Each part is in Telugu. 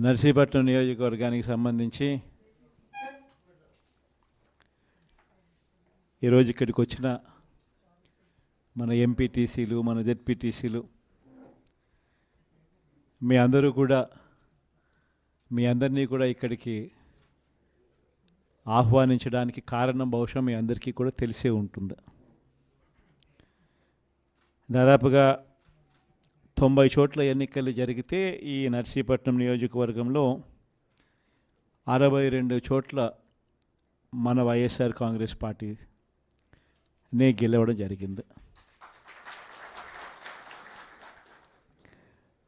నర్సీపట్నం నియోజకవర్గానికి సంబంధించి ఈరోజు ఇక్కడికి వచ్చిన మన ఎంపీటీసీలు, మన జెడ్పీటీసీలు, మీ అందరినీ కూడా ఇక్కడికి ఆహ్వానించడానికి కారణం బహుశా మీ అందరికీ కూడా తెలిసే ఉంటుంది. దాదాపుగా 90 చోట్ల ఎన్నికలు జరిగితే ఈ నర్సీపట్నం నియోజకవర్గంలో 62 చోట్ల మన వైఎస్ఆర్ కాంగ్రెస్ పార్టీనే గెలవడం జరిగింది.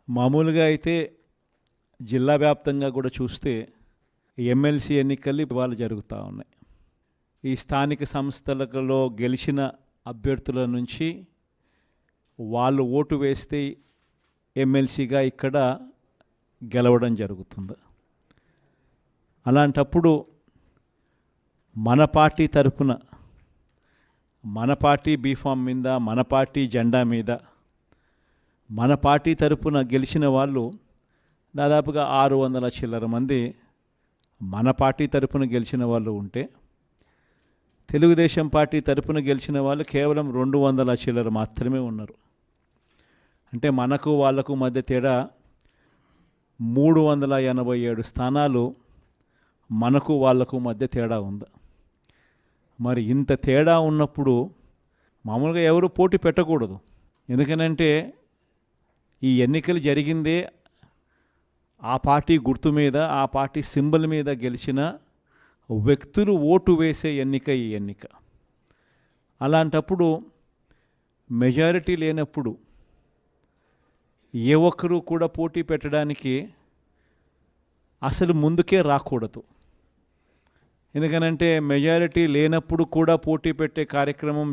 మామూలుగా అయితే జిల్లా వ్యాప్తంగా కూడా చూస్తే ఎమ్మెల్సీ ఎన్నికలు ఇవాళ జరుగుతూ ఉన్నాయి. ఈ స్థానిక సంస్థలలో గెలిచిన అభ్యర్థుల నుంచి వాళ్ళు ఓటు వేస్తే ఎమ్మెల్సీగా ఇక్కడ గెలవడం జరుగుతుంది. అలాంటప్పుడు మన పార్టీ తరఫున, మన పార్టీ బీఫామ్ మీద, మన పార్టీ జెండా మీద, మన పార్టీ తరఫున గెలిచిన వాళ్ళు దాదాపుగా 600 చిల్లర మంది మన పార్టీ తరఫున గెలిచిన వాళ్ళు ఉంటే, తెలుగుదేశం పార్టీ తరఫున గెలిచిన వాళ్ళు కేవలం 200 చిల్లర మాత్రమే ఉన్నారు. అంటే మనకు వాళ్లకు మధ్య తేడా 387 స్థానాలు మనకు వాళ్లకు మధ్య తేడా ఉంది. మరి ఇంత తేడా ఉన్నప్పుడు మామూలుగా ఎవరు పోటీ పెట్టకూడదు. ఎందుకనంటే ఈ ఎన్నికలు జరిగిందే ఆ పార్టీ గుర్తు మీద, ఆ పార్టీ సింబల్ మీద గెలిచిన వ్యక్తులు ఓటు వేసే ఎన్నిక ఈ ఎన్నిక. అలాంటప్పుడు మెజారిటీ లేనప్పుడు ఏ ఒక్కరూ కూడా పోటీ పెట్టడానికి అసలు ముందుకే రాకూడదు. ఎందుకనంటే మెజారిటీ లేనప్పుడు కూడా పోటీ పెట్టే కార్యక్రమం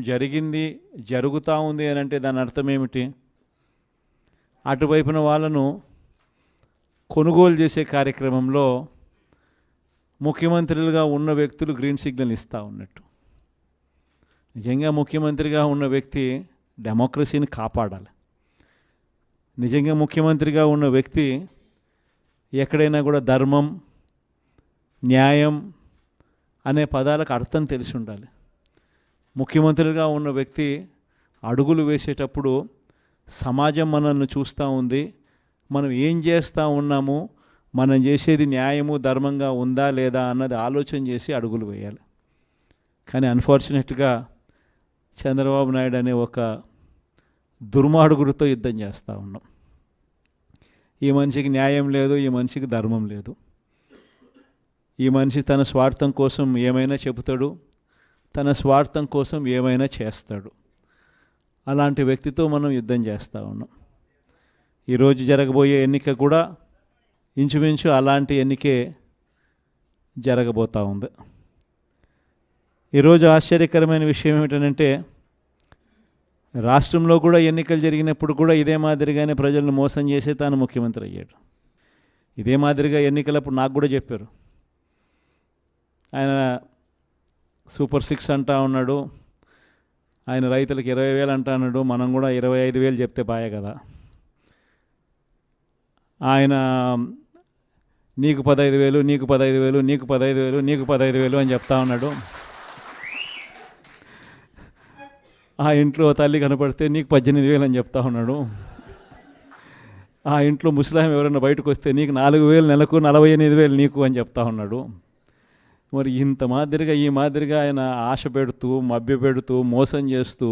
జరుగుతూ ఉంది అని అంటే దాని అర్థం ఏమిటి? అటువైపున వాళ్ళను కొనుగోలు చేసే కార్యక్రమంలో ముఖ్యమంత్రులుగా ఉన్న వ్యక్తులు గ్రీన్ సిగ్నల్ ఇస్తూ ఉన్నట్టు. నిజంగా ముఖ్యమంత్రిగా ఉన్న వ్యక్తి డెమోక్రసీని కాపాడాలి. నిజంగా ముఖ్యమంత్రిగా ఉన్న వ్యక్తి ఎక్కడైనా కూడా ధర్మం, న్యాయం అనే పదాలకు అర్థం తెలిసి ఉండాలి. ముఖ్యమంత్రిగా ఉన్న వ్యక్తి అడుగులు వేసేటప్పుడు సమాజం మనల్ని చూస్తూ ఉంది, మనం ఏం చేస్తూ ఉన్నాము, మనం చేసేది న్యాయము ధర్మంగా ఉందా లేదా అన్నది ఆలోచన చేసి అడుగులు వేయాలి. కానీ అన్ఫార్చునేట్గా చంద్రబాబు నాయుడు అనే ఒక దుర్మార్గుడితో యుద్ధం చేస్తూ ఉన్నాం. ఈ మనిషికి న్యాయం లేదు, ఈ మనిషికి ధర్మం లేదు. ఈ మనిషి తన స్వార్థం కోసం ఏమైనా చెబుతాడు, తన స్వార్థం కోసం ఏమైనా చేస్తాడు. అలాంటి వ్యక్తితో మనం యుద్ధం చేస్తూ ఉన్నాం. ఈరోజు జరగబోయే ఎన్నిక కూడా ఇంచుమించు అలాంటి ఎన్నికే జరగబోతూ ఉంది. ఈరోజు ఆశ్చర్యకరమైన విషయం ఏమిటంటే, రాష్ట్రంలో కూడా ఎన్నికలు జరిగినప్పుడు కూడా ఇదే మాదిరిగానే ప్రజలను మోసం చేసి తాను ముఖ్యమంత్రి అయ్యాడు. ఇదే మాదిరిగా ఎన్నికలప్పుడు నాకు కూడా చెప్పారు. ఆయన సూపర్ 6 అంటా ఉన్నాడు, ఆయన రైతులకు 20,000 అంటా అన్నాడు, మనం కూడా 25,000 చెప్తే బాయే కదా. ఆయన నీకు 15,000, నీకు 15,000, నీకు 15,000, నీకు 15,000 అని చెప్తా ఉన్నాడు. ఆ ఇంట్లో తల్లి కనపడితే నీకు 18,000 అని చెప్తా ఉన్నాడు. ఆ ఇంట్లో ముస్లాం ఎవరైనా బయటకు వస్తే నీకు 4,000 నెలకు, 48,000 నీకు అని చెప్తా ఉన్నాడు. మరి ఈ మాదిరిగా ఆయన ఆశ పెడుతూ, మభ్య పెడుతూ, మోసం చేస్తూ,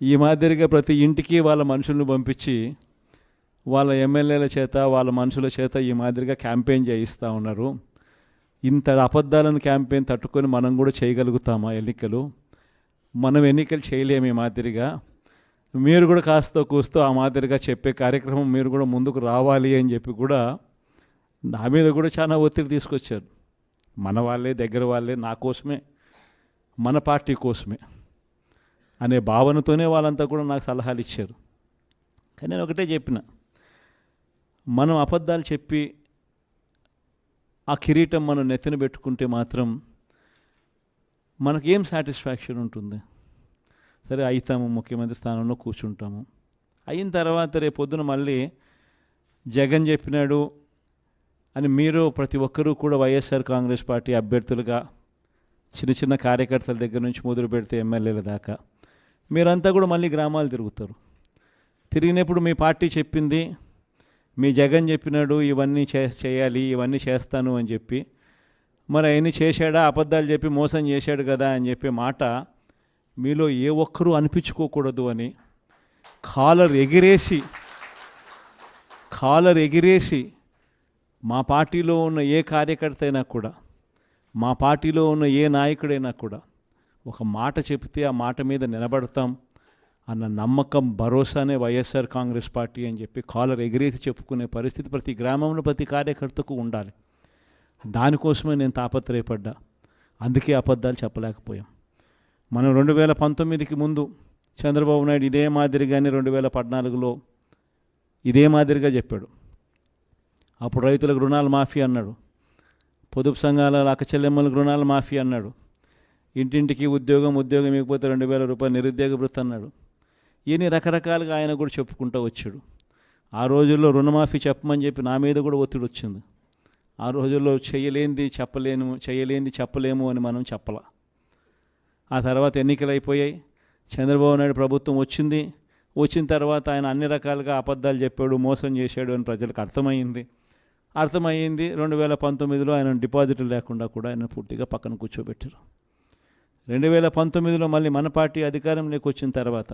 ఈ మాదిరిగా ప్రతి ఇంటికి వాళ్ళ మనుషులను పంపించి వాళ్ళ ఎమ్మెల్యేల చేత, వాళ్ళ మనుషుల చేత ఈ మాదిరిగా క్యాంపెయిన్ చేయిస్తూ ఉన్నారు. ఇంత అబద్ధాలను క్యాంపెయిన్ తట్టుకొని మనం కూడా చేయగలుగుతామా ఎన్నికలు? మనం ఎన్నికలు చేయలేము. ఈ మాదిరిగా మీరు కూడా కాస్త కూస్తూ ఆ మాదిరిగా చెప్పే కార్యక్రమం మీరు కూడా ముందుకు రావాలి అని చెప్పి కూడా నా మీద కూడా చాలా ఒత్తిడి తీసుకొచ్చారు. మన వాళ్ళే, దగ్గర వాళ్ళే, నా కోసమే, మన పార్టీ కోసమే అనే భావనతోనే వాళ్ళంతా కూడా నాకు సలహాలు ఇచ్చారు. కానీ నేను ఒకటే చెప్పిన, మనం అబద్ధాలు చెప్పి ఆ కిరీటం మనం నెత్తిన పెట్టుకుంటే మాత్రం మనకేం సాటిస్ఫాక్షన్ ఉంటుంది? సరే అవుతాము, ముఖ్యమంత్రి స్థానంలో కూర్చుంటాము. అయిన తర్వాత రేపు పొద్దున మళ్ళీ జగన్ చెప్పినాడు, అని మీరు ప్రతి ఒక్కరూ కూడా వైఎస్ఆర్ కాంగ్రెస్ పార్టీ అభ్యర్థులుగా చిన్న చిన్న కార్యకర్తల దగ్గర నుంచి మొదలు పెడితే ఎమ్మెల్యేల దాకా మీరంతా కూడా మళ్ళీ గ్రామాలు తిరుగుతారు. తిరిగినప్పుడు మీ పార్టీ చెప్పింది, మీ జగన్ చెప్పినాడు ఇవన్నీ చేయాలి, ఇవన్నీ చేస్తాను అని చెప్పి, మరి అవన్నీ చేశాడా, అబద్ధాలు చెప్పి మోసం చేశాడు కదా అని చెప్పే మాట మీలో ఏ ఒక్కరూ అనిపించుకోకూడదు అని కాలర్ ఎగిరేసి మా పార్టీలో ఉన్న ఏ కార్యకర్త అయినా కూడా, మా పార్టీలో ఉన్న ఏ నాయకుడైనా కూడా ఒక మాట చెప్తే ఆ మాట మీద నిలబడతాం అన్న నమ్మకం, భరోసానే వైఎస్ఆర్ కాంగ్రెస్ పార్టీ అని చెప్పి కాలర్ ఎగిరేసి చెప్పుకునే పరిస్థితి ప్రతి గ్రామంలో ప్రతి కార్యకర్తకు ఉండాలి. దానికోసమే నేను తాపత్రయపడ్డా. అందుకే అబద్ధాలు చెప్పలేకపోయాం. మనం 2019కి ముందు చంద్రబాబు నాయుడు ఇదే మాదిరిగానే 2014లో ఇదే మాదిరిగా చెప్పాడు. అప్పుడు రైతులకు రుణాలు మాఫీ అన్నాడు, పొదుపు సంఘాల అక్కచెల్లెమ్మలకు రుణాలు మాఫీ అన్నాడు, ఇంటింటికి ఉద్యోగం ఇవ్వకపోతే 2000 రూపాయలు నిరుద్యోగ భృతి అన్నాడు. ఇవన్నీ రకరకాలుగా ఆయన కూడా చెప్పుకుంటూ వచ్చాడు. ఆ రోజుల్లో రుణమాఫీ చెప్పమని చెప్పి నా మీద కూడా ఒత్తిడి వచ్చింది. ఆ రోజుల్లో చేయలేంది చెప్పలేము అని మనం చెప్పలా. ఆ తర్వాత ఎన్నికలు అయిపోయాయి, చంద్రబాబు నాయుడు ప్రభుత్వం వచ్చిన తర్వాత ఆయన అన్ని రకాలుగా అబద్ధాలు చెప్పాడు, మోసం చేశాడు అని ప్రజలకు అర్థమైంది. 2019లో ఆయన డిపాజిట్లు లేకుండా కూడా ఆయన పూర్తిగా పక్కన కూర్చోబెట్టారు. 2019లో మళ్ళీ మన పార్టీ అధికారంలోకి వచ్చిన తర్వాత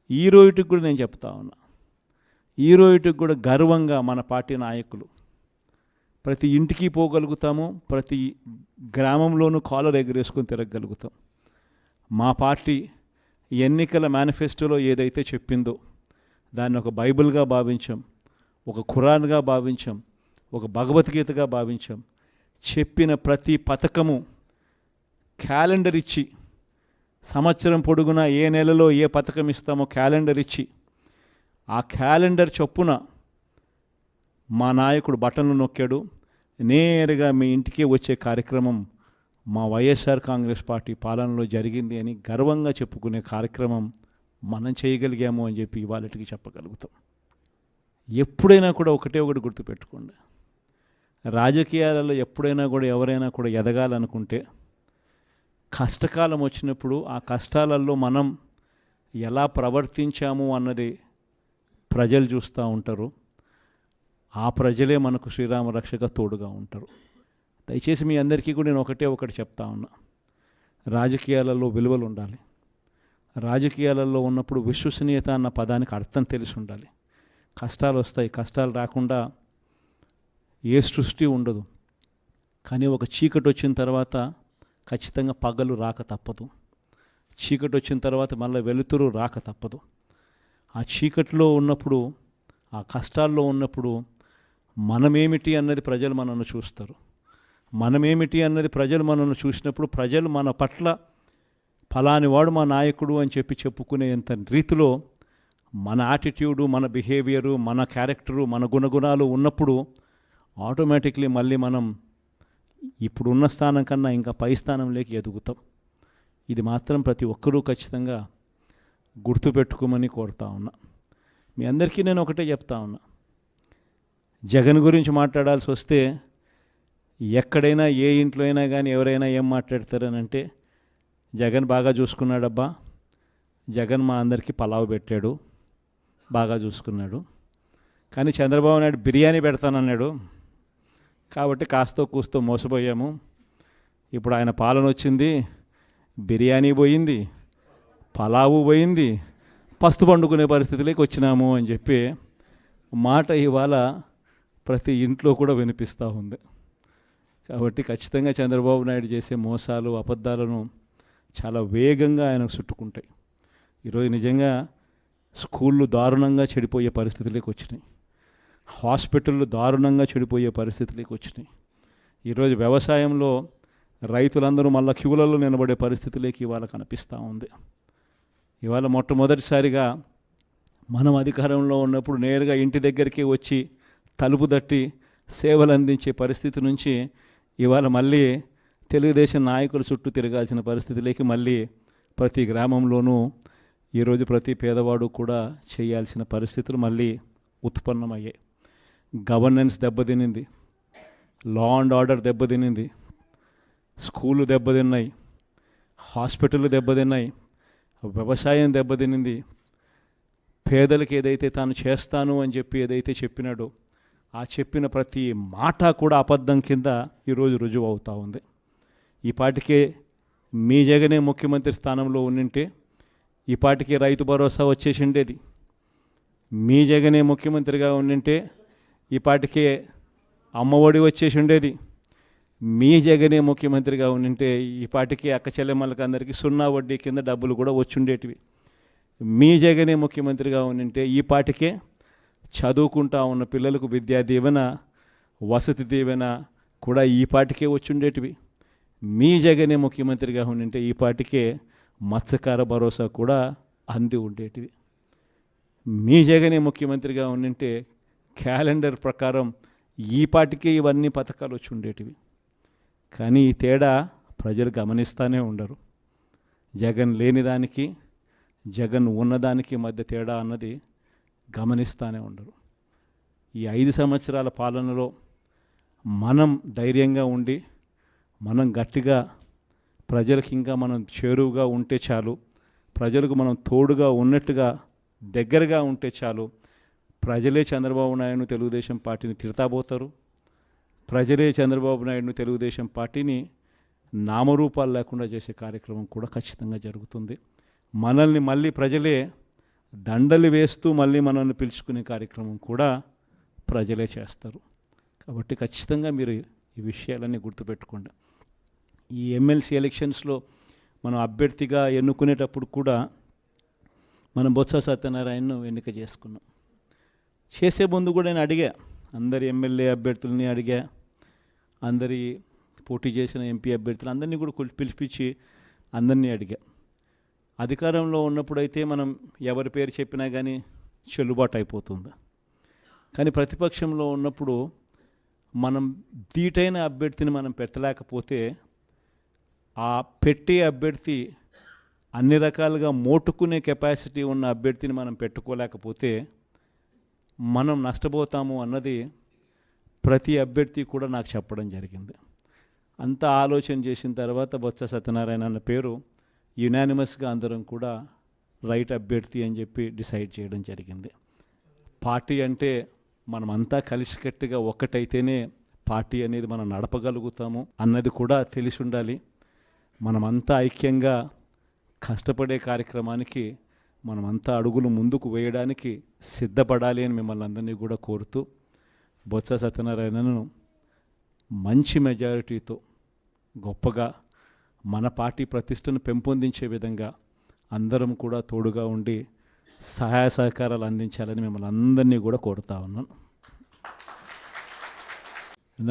ఈ రోజుకి కూడా నేను చెప్తా ఉన్నా, ఈ రోజుకి కూడా గర్వంగా మన పార్టీ నాయకులు ప్రతి ఇంటికి పోగలుగుతాము, ప్రతి గ్రామంలోనూ కాలర్ ఎగరేసుకొని తిరగలుగుతాం. మా పార్టీ ఎన్నికల మేనిఫెస్టోలో ఏదైతే చెప్పిందో దాన్ని ఒక బైబిల్గా భావించాం, ఒక ఖురాన్గా భావించాం, ఒక భగవద్గీతగా భావించాం. చెప్పిన ప్రతి పథకము క్యాలెండర్ ఇచ్చి, సంవత్సరం పొడుగునా ఏ నెలలో ఏ పథకం ఇస్తామో క్యాలెండర్ ఇచ్చి, ఆ క్యాలెండర్ చొప్పున మా నాయకుడు బటన్లు నొక్కాడు. నేరుగా మీ ఇంటికే వచ్చే కార్యక్రమం మా వైఎస్ఆర్ కాంగ్రెస్ పార్టీ పాలనలో జరిగింది అని గర్వంగా చెప్పుకునే కార్యక్రమం మనం చేయగలిగాము అని చెప్పి ఇవాళకి చెప్పగలుగుతాం. ఎప్పుడైనా కూడా ఒకటి గుర్తుపెట్టుకోండి, రాజకీయాలలో ఎప్పుడైనా కూడా ఎవరైనా కూడా ఎదగాలనుకుంటే కష్టకాలం వచ్చినప్పుడు ఆ కష్టాలలో మనం ఎలా ప్రవర్తించాము అన్నది ప్రజలు చూస్తూ ఉంటారు. ఆ ప్రజలే మనకు శ్రీరామ రక్షగా తోడుగా ఉంటారు. దయచేసి మీ అందరికీ కూడా నేను ఒకటి చెప్తా ఉన్నా, రాజకీయాలలో విలువలు ఉండాలి. రాజకీయాలలో ఉన్నప్పుడు విశ్వసనీయత అన్న పదానికి అర్థం తెలిసి ఉండాలి. కష్టాలు వస్తాయి, కష్టాలు రాకుండా ఏ సృష్టి ఉండదు. కానీ ఒక చీకటి వచ్చిన తర్వాత ఖచ్చితంగా పగలు రాక తప్పదు. చీకటి వచ్చిన తర్వాత మళ్ళీ వెలుతురు రాక తప్పదు. ఆ చీకటిలో ఉన్నప్పుడు, ఆ కష్టాల్లో ఉన్నప్పుడు మనమేమిటి అన్నది ప్రజలు మనల్ని చూస్తారు. మనమేమిటి అన్నది ప్రజలు మనల్ని చూసినప్పుడు ప్రజలు మన పట్ల ఫలాని వాడు మా నాయకుడు అని చెప్పి చెప్పుకునేంత రీతిలో మన యాటిట్యూడు, మన బిహేవియరు, మన క్యారెక్టరు, మన గుణగుణాలు ఉన్నప్పుడు ఆటోమేటిక్లీ మళ్ళీ మనం ఇప్పుడున్న స్థానం కన్నా ఇంకా పై స్థానంలోకి ఎదుగుతాం. ఇది మాత్రం ప్రతి ఒక్కరూ ఖచ్చితంగా గుర్తుపెట్టుకోమని కోరుతా ఉన్నా. మీ అందరికీ నేను ఒకటే చెప్తా ఉన్నా, జగన్ గురించి మాట్లాడాల్సి వస్తే ఎక్కడైనా ఏ ఇంట్లో అయినా కానీ ఎవరైనా ఏం మాట్లాడతారనంటే, జగన్ బాగా చూసుకున్నాడబ్బా, జగన్ మా అందరికీ పలావ్ పెట్టాడు, బాగా చూసుకున్నాడు. కానీ చంద్రబాబు నాయుడు బిర్యానీ పెడతానన్నాడు, కాబట్టి కాస్తో కూస్తో మోసపోయాము. ఇప్పుడు ఆయన పాలన వచ్చింది, బిర్యానీ పోయింది, పలావు పోయింది, పస్తు పండుకునే పరిస్థితిలోకి వచ్చినాము అని చెప్పి మాట ఇవాళ ప్రతి ఇంట్లో కూడా వినిపిస్తూ ఉంది. కాబట్టి ఖచ్చితంగా చంద్రబాబు నాయుడు చేసే మోసాలు, అబద్ధాలను చాలా వేగంగా ఆయనకు చుట్టుకుంటాయి. ఈరోజు నిజంగా స్కూళ్ళు దారుణంగా చెడిపోయే పరిస్థితులకు వచ్చినాయి, హాస్పిటళ్ళు దారుణంగా చెడిపోయే పరిస్థితులకు వచ్చినాయి. ఈరోజు వ్యవసాయంలో రైతులందరూ మళ్ళీ క్యూలలో నిలబడే పరిస్థితులకి ఇవాళ కనిపిస్తూ ఉంది. ఇవాళ మొట్టమొదటిసారిగా మనం అధికారంలో ఉన్నప్పుడు నేరుగా ఇంటి దగ్గరికి వచ్చి తలుపు తట్టి సేవలు అందించే పరిస్థితి నుంచి ఇవాళ మళ్ళీ తెలుగుదేశం నాయకుల చుట్టూ తిరగాల్సిన పరిస్థితులకి మళ్ళీ ప్రతి గ్రామంలోనూ ఈరోజు ప్రతి పేదవాడు కూడా చేయాల్సిన పరిస్థితులు మళ్ళీ ఉత్పన్నమయ్యాయి. గవర్నెన్స్ దెబ్బతినింది, లా అండ్ ఆర్డర్ దెబ్బతినింది, స్కూళ్ళు దెబ్బతిన్నాయి, హాస్పిటళ్ళు దెబ్బతిన్నాయి, వ్యవసాయం దెబ్బతినింది. పేదలకు ఏదైతే తాను చేస్తాను అని చెప్పి ఏదైతే చెప్పినాడో ఆ చెప్పిన ప్రతి మాట కూడా అబద్ధం కింద ఈరోజు రుజువు అవుతూ ఉంది. ఈ పాటికే మీ జగనే ముఖ్యమంత్రి స్థానంలో ఉండింటే ఈ పాటికే రైతు భరోసా వచ్చేసి ఉండేది. మీ జగనే ముఖ్యమంత్రిగా ఉండింటే ఈ పాటికే అమ్మఒడి వచ్చేసి ఉండేది. మీ జగనే ముఖ్యమంత్రిగా ఉండింటే ఈ పాటికి అక్క చెల్లెమ్మలకి అందరికీ 0 వడ్డీ కింద డబ్బులు కూడా వచ్చుండేటివి. మీ జగనే ముఖ్యమంత్రిగా ఉండింటే ఈ పాటికే చదువుకుంటా ఉన్న పిల్లలకు విద్యా దీవెన, వసతి దీవెన కూడా ఈ పాటికే వచ్చుండేటివి. మీ జగనే ముఖ్యమంత్రిగా ఉండింటే ఈ పాటికే మత్స్యకార భరోసా కూడా అంది ఉండేటివి. మీ జగనే ముఖ్యమంత్రిగా ఉండింటే క్యాలెండర్ ప్రకారం ఈ పాటికే ఇవన్నీ పథకాలు వచ్చి ఉండేటివి. కానీ ఈ తేడా ప్రజలు గమనిస్తూనే ఉండరు. జగన్ లేని దానికి జగన్ ఉన్నదానికి మధ్య తేడా అన్నది గమనిస్తూనే ఉండరు. ఈ 5 సంవత్సరాల పాలనలో మనం ధైర్యంగా ఉండి మనం గట్టిగా ప్రజలకు ఇంకా మనం చేరువుగా ఉంటే చాలు, ప్రజలకు మనం తోడుగా ఉన్నట్టుగా దగ్గరగా ఉంటే చాలు. ప్రజలే చంద్రబాబు నాయుడును తెలుగుదేశం పార్టీని తిడతాబోతారు. ప్రజలే చంద్రబాబు నాయుడును తెలుగుదేశం పార్టీని నామరూపాలు లేకుండా చేసే కార్యక్రమం కూడా ఖచ్చితంగా జరుగుతుంది. మనల్ని మళ్ళీ ప్రజలే దండలు వేస్తూ మళ్ళీ మనల్ని పిలుచుకునే కార్యక్రమం కూడా ప్రజలే చేస్తారు. కాబట్టి ఖచ్చితంగా మీరు ఈ విషయాలన్నీ గుర్తుపెట్టుకోండి. ఈ ఎమ్మెల్సీ ఎలక్షన్స్లో మనం అభ్యర్థిగా ఎన్నుకునేటప్పుడు కూడా మనం బొత్స సత్యనారాయణను ఎన్నిక చేసుకున్నాం. చేసే ముందు కూడా నేను అడిగా, అందరి ఎమ్మెల్యే అభ్యర్థులని అడిగా, అందరి పోటీ చేసిన ఎంపీ అభ్యర్థులు అందరినీ కూడా పిలిపించి అందరినీ అడిగా. అధికారంలో ఉన్నప్పుడైతే మనం ఎవరి పేరు చెప్పినా కానీ చెల్లుబాటు అయిపోతుంది. కానీ ప్రతిపక్షంలో ఉన్నప్పుడు మనం ధీటైన అభ్యర్థిని మనం పెట్టలేకపోతే ఆ పెట్టే అభ్యర్థి అన్ని రకాలుగా మోటుకునే కెపాసిటీ ఉన్న అభ్యర్థిని మనం పెట్టుకోలేకపోతే మనం నష్టపోతాము అన్నది ప్రతి అభ్యర్థి కూడా నాకు చెప్పడం జరిగింది. అంతా ఆలోచన చేసిన తర్వాత బొత్స సత్యనారాయణ అన్న పేరు యునానిమస్గా అందరం కూడా రైట్ అభ్యర్థి అని చెప్పి డిసైడ్ చేయడం జరిగింది. పార్టీ అంటే మనమంతా కలిసికట్టుగా ఒక్కటైతేనే పార్టీ అనేది మనం నడపగలుగుతాము అన్నది కూడా తెలిసి ఉండాలి. మనమంతా ఐక్యంగా కష్టపడే కార్యక్రమానికి మనమంతా అడుగులు ముందుకు వేయడానికి సిద్ధపడాలి అని మిమ్మల్ని అందరినీ కూడా కోరుతూ బొత్స సత్యనారాయణను మంచి మెజారిటీతో గొప్పగా మన పార్టీ ప్రతిష్టను పెంపొందించే విధంగా అందరం కూడా తోడుగా ఉండి సహాయ సహకారాలు అందించాలని మిమ్మల్ని అందరినీ కూడా కోరుతా ఉన్నాను.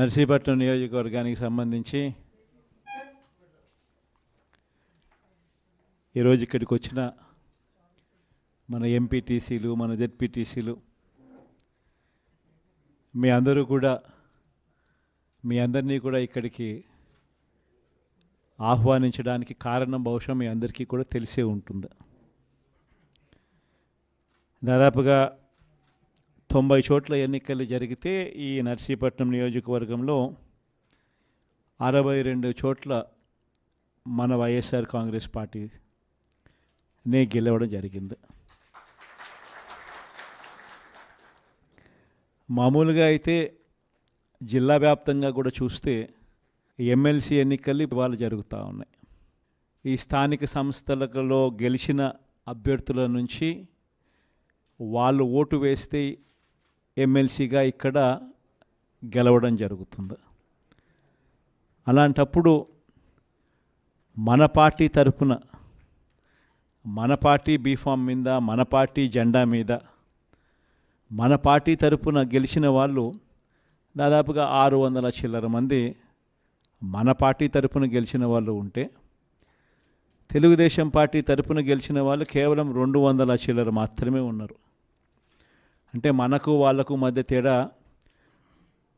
నర్సీపట్నం నియోజకవర్గానికి సంబంధించి ఈరోజు ఇక్కడికి వచ్చిన మన ఎంపీటీసీలు, మన జెడ్పీటీసీలు మీ అందరినీ కూడా ఇక్కడికి ఆహ్వానించడానికి కారణం బహుశా మీ అందరికీ కూడా తెలిసే ఉంటుంది. దాదాపుగా 90 చోట్ల ఎన్నికలు జరిగితే ఈ నర్సీపట్నం నియోజకవర్గంలో 62 చోట్ల మన వైఎస్ఆర్ కాంగ్రెస్ పార్టీనే గెలవడం జరిగింది. మామూలుగా అయితే జిల్లా వ్యాప్తంగా కూడా చూస్తే ఎమ్మెల్సీ ఎన్నికలు ఇవాళ జరుగుతూ ఉన్నాయి. ఈ స్థానిక సంస్థలలో గెలిచిన అభ్యర్థుల నుంచి వాళ్ళు ఓటు వేస్తే ఎమ్మెల్సీగా ఇక్కడ గెలవడం జరుగుతుంది. అలాంటప్పుడు మన పార్టీ తరఫున మన పార్టీ బీఫామ్ మీద, మన పార్టీ జెండా మీద మన పార్టీ తరఫున గెలిచిన వాళ్ళు దాదాపుగా 600 చిల్లర మంది మన పార్టీ తరఫున గెలిచిన వాళ్ళు ఉంటే, తెలుగుదేశం పార్టీ తరఫున గెలిచిన వాళ్ళు కేవలం 200 చిల్లర మాత్రమే ఉన్నారు. అంటే మనకు వాళ్లకు మధ్య తేడా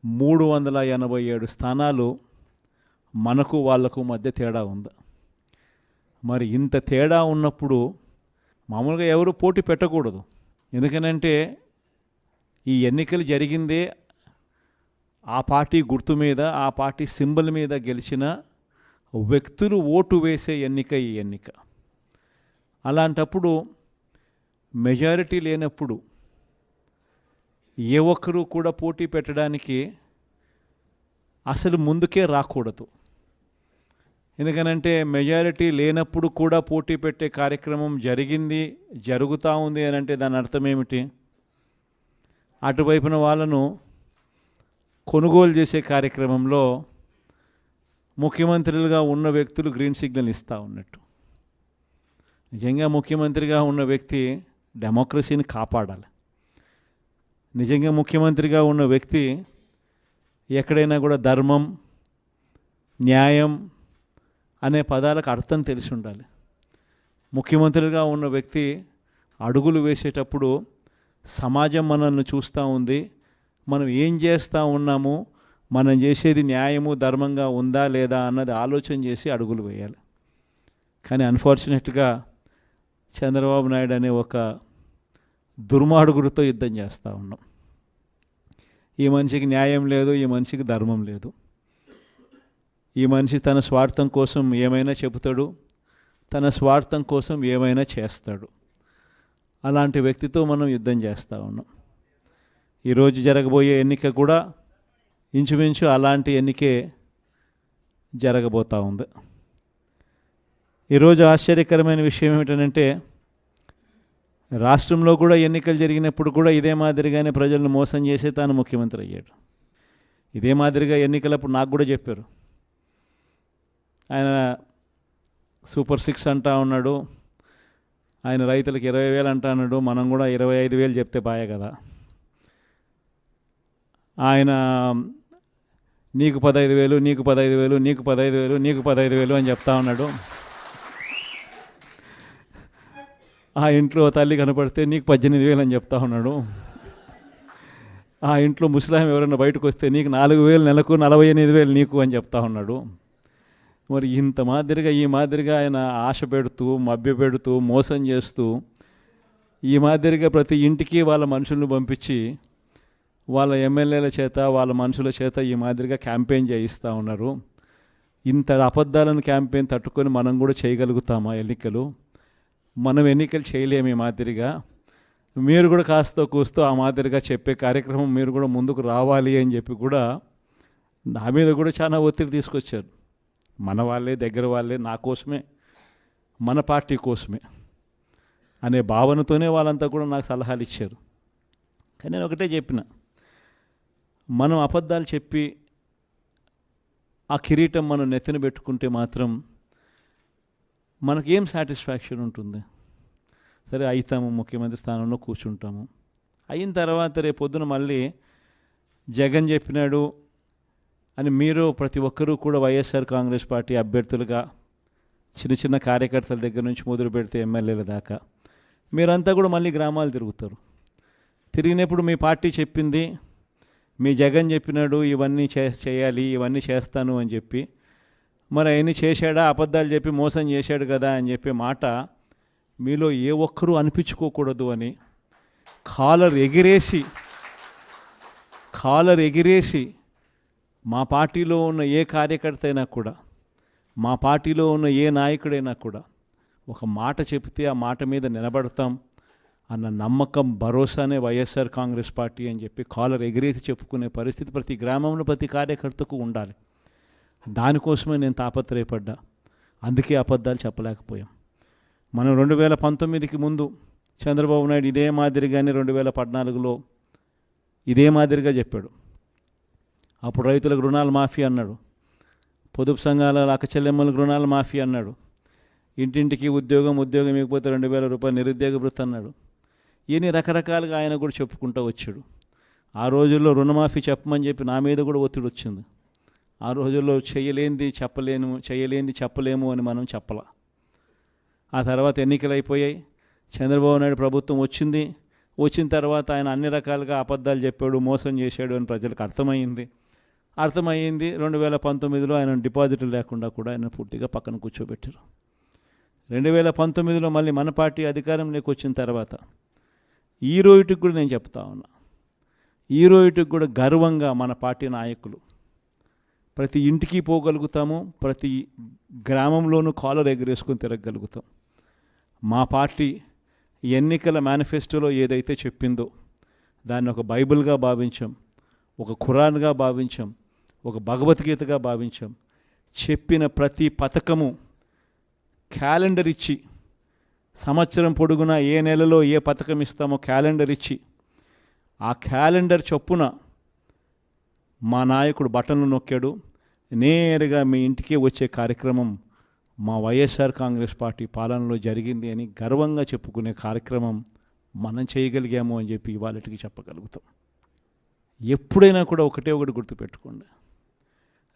387 స్థానాలు మనకు వాళ్లకు మధ్య తేడా ఉంది. మరి ఇంత తేడా ఉన్నప్పుడు మామూలుగా ఎవరు పోటీ పెట్టకూడదు. ఎందుకనంటే ఈ ఎన్నికలు జరిగిందే ఆ పార్టీ గుర్తు మీద, ఆ పార్టీ సింబల్ మీద గెలిచిన వ్యక్తులు ఓటు వేసే ఎన్నిక ఈ ఎన్నిక. అలాంటప్పుడు మెజారిటీ లేనప్పుడు ఏ ఒక్కరూ కూడా పోటీ పెట్టడానికి అసలు ముందుకే రాకూడదు. ఎందుకనంటే మెజారిటీ లేనప్పుడు కూడా పోటీ పెట్టే కార్యక్రమం జరిగింది, జరుగుతూ ఉంది అని అంటే దాని అర్థం ఏమిటి? అటువైపున వాళ్ళను కొనుగోలు చేసే కార్యక్రమంలో ముఖ్యమంత్రులుగా ఉన్న వ్యక్తులు గ్రీన్ సిగ్నల్ ఇస్తూ ఉన్నట్టు. నిజంగా ముఖ్యమంత్రిగా ఉన్న వ్యక్తి డెమోక్రసీని కాపాడాలి. నిజంగా ముఖ్యమంత్రిగా ఉన్న వ్యక్తి ఎక్కడైనా కూడా ధర్మం, న్యాయం అనే పదాలకు అర్థం తెలిసి ఉండాలి. ముఖ్యమంత్రిగా ఉన్న వ్యక్తి అడుగులు వేసేటప్పుడు సమాజం మనల్ని చూస్తూ ఉంది, మనం ఏం చేస్తూ ఉన్నాము, మనం చేసేది న్యాయము ధర్మంగా ఉందా లేదా అన్నది ఆలోచన చేసి అడుగులు వేయాలి. కానీ అన్ఫార్చునేట్గా చంద్రబాబు నాయుడు అనే ఒక దుర్మార్గుడితో యుద్ధం చేస్తూ ఉన్నాం. ఈ మనిషికి న్యాయం లేదు, ఈ మనిషికి ధర్మం లేదు. ఈ మనిషి తన స్వార్థం కోసం ఏమైనా చెబుతాడు, తన స్వార్థం కోసం ఏమైనా చేస్తాడు. అలాంటి వ్యక్తితో మనం యుద్ధం చేస్తూ ఉన్నాం. ఈరోజు జరగబోయే ఎన్నిక కూడా ఇంచుమించు అలాంటి ఎన్నికే జరగబోతూ ఉంది. ఈరోజు ఆశ్చర్యకరమైన విషయం ఏమిటంటే రాష్ట్రంలో కూడా ఎన్నికలు జరిగినప్పుడు కూడా ఇదే మాదిరిగానే ప్రజలను మోసం చేసే తాను ముఖ్యమంత్రి అయ్యాడు. ఇదే మాదిరిగా ఎన్నికలప్పుడు నాకు కూడా చెప్పారు. ఆయన సూపర్ 6 అంటా ఉన్నాడు, ఆయన రైతులకు 20,000 అంటా అన్నాడు, మనం కూడా 25,000 చెప్తే బాయే కదా. ఆయన నీకు 15,000, నీకు 15,000, నీకు 15,000, నీకు 15,000 అని చెప్తా ఉన్నాడు. ఆ ఇంట్లో తల్లి కనపడితే నీకు 18,000 అని చెప్తా ఉన్నాడు. ఆ ఇంట్లో ముస్లాం ఎవరైనా బయటకు వస్తే నీకు 4,000 నెలకు, 48,000 నీకు అని చెప్తా ఉన్నాడు. మరి ఇంత మాదిరిగా ఈ మాదిరిగా ఆయన ఆశ పెడుతూ, మభ్య పెడుతూ, మోసం చేస్తూ, ఈ మాదిరిగా ప్రతి ఇంటికి వాళ్ళ మనుషులను పంపించి వాళ్ళ ఎమ్మెల్యేల చేత, వాళ్ళ మనుషుల చేత ఈ మాదిరిగా క్యాంపెయిన్ చేయిస్తూ ఉన్నారు. ఇంత అబద్ధాలను క్యాంపెయిన్ తట్టుకొని మనం కూడా చేయగలుగుతామా ఎన్నికలు? మనం ఎన్నికలు చేయలేము ఈ మాదిరిగా. మీరు కూడా కాస్త కూస్తూ ఆ మాదిరిగా చెప్పే కార్యక్రమం మీరు కూడా ముందుకు రావాలి అని చెప్పి కూడా నా మీద కూడా చాలా ఒత్తిడి తీసుకొచ్చారు. మన వాళ్ళే, దగ్గర వాళ్ళే, నా కోసమే, మన పార్టీ కోసమే అనే భావనతోనే వాళ్ళంతా కూడా నాకు సలహాలు ఇచ్చారు. కానీ నేను ఒకటే చెప్పిన, మనం అబద్ధాలు చెప్పి ఆ కిరీటం మనం నెత్తిన పెట్టుకుంటే మాత్రం మనకేం సాటిస్ఫాక్షన్ ఉంటుంది? సరే అవుతాము, ముఖ్యమంత్రి స్థానంలో కూర్చుంటాము. అయిన తర్వాత రేపు పొద్దున మళ్ళీ జగన్ చెప్పినాడు అని మీరు ప్రతి ఒక్కరూ కూడా వైఎస్ఆర్ కాంగ్రెస్ పార్టీ అభ్యర్థులుగా చిన్న చిన్న కార్యకర్తల దగ్గర నుంచి మొదలు పెడితే ఎమ్మెల్యేల దాకా మీరంతా కూడా మళ్ళీ గ్రామాలు తిరుగుతారు. తిరిగినప్పుడు మీ పార్టీ చెప్పింది, మీ జగన్ చెప్పినాడు ఇవన్నీ చేయాలి, ఇవన్నీ చేస్తాను అని చెప్పి, మరి అవన్నీ చేశాడా, అబద్ధాలు చెప్పి మోసం చేశాడు కదా అని చెప్పే మాట మీలో ఏ ఒక్కరూ అనిపించుకోకూడదు అని కాలర్ ఎగిరేసి మా పార్టీలో ఉన్న ఏ కార్యకర్త అయినా కూడా, మా పార్టీలో ఉన్న ఏ నాయకుడైనా కూడా ఒక మాట చెప్తే ఆ మాట మీద నిలబడతాం అన్న నమ్మకం, భరోసానే వైఎస్ఆర్ కాంగ్రెస్ పార్టీ అని చెప్పి కాలర్ ఎగిరేసి చెప్పుకునే పరిస్థితి ప్రతి గ్రామంలో ప్రతి కార్యకర్తకు ఉండాలి. దానికోసమే నేను తాపత్రయపడ్డా. అందుకే అబద్ధాలు చెప్పలేకపోయాం. మనం 2019కి ముందు చంద్రబాబు నాయుడు ఇదే మాదిరిగానే 2014లో ఇదే మాదిరిగా చెప్పాడు. అప్పుడు రైతులకు రుణాలు మాఫీ అన్నాడు, పొదుపు సంఘాల అక్క చెల్లెమ్మలకు రుణాలు మాఫీ అన్నాడు, ఇంటింటికి ఉద్యోగం ఇవ్వకపోతే 2,000 రూపాయలు నిరుద్యోగ భృతి అన్నాడు. ఇవన్నీ రకరకాలుగా ఆయన కూడా చెప్పుకుంటూ వచ్చాడు. ఆ రోజుల్లో రుణమాఫీ చెప్పమని చెప్పి నా మీద కూడా ఒత్తిడి వచ్చింది. ఆ రోజుల్లో చేయలేంది చెప్పలేము అని మనం చెప్పలా. ఆ తర్వాత ఎన్నికలు అయిపోయాయి, చంద్రబాబు నాయుడు ప్రభుత్వం వచ్చిన తర్వాత ఆయన అన్ని రకాలుగా అబద్ధాలు చెప్పాడు, మోసం చేశాడు అని ప్రజలకు అర్థమైంది. 2019లో ఆయన డిపాజిట్లు లేకుండా కూడా ఆయన పూర్తిగా పక్కన కూర్చోబెట్టారు. 2019లో మళ్ళీ మన పార్టీ అధికారంలోకి వచ్చిన తర్వాత ఈ రోజుకి కూడా నేను చెప్తా ఉన్నా, ఈరోజుకి కూడా గర్వంగా మన పార్టీ నాయకులు ప్రతి ఇంటికి పోగలుగుతాము, ప్రతి గ్రామంలోనూ కాలర్ ఎగరేసుకొని తిరగలుగుతాం. మా పార్టీ ఎన్నికల మేనిఫెస్టోలో ఏదైతే చెప్పిందో దాన్ని ఒక బైబిల్గా భావించాం, ఒక ఖురాన్గా భావించాం, ఒక భగవద్గీతగా భావించాం. చెప్పిన ప్రతి పథకము క్యాలెండర్ ఇచ్చి, సంవత్సరం పొడుగునా ఏ నెలలో ఏ పథకం ఇస్తామో క్యాలెండర్ ఇచ్చి, ఆ క్యాలెండర్ చొప్పున మా నాయకుడు బటన్లు నొక్కాడు. నేరుగా మీ ఇంటికే వచ్చే కార్యక్రమం మా వైఎస్ఆర్ కాంగ్రెస్ పార్టీ పాలనలో జరిగింది అని గర్వంగా చెప్పుకునే కార్యక్రమం మనం చేయగలిగాము అని చెప్పి ఇవాళకి చెప్పగలుగుతాం. ఎప్పుడైనా కూడా ఒకటి గుర్తుపెట్టుకోండి,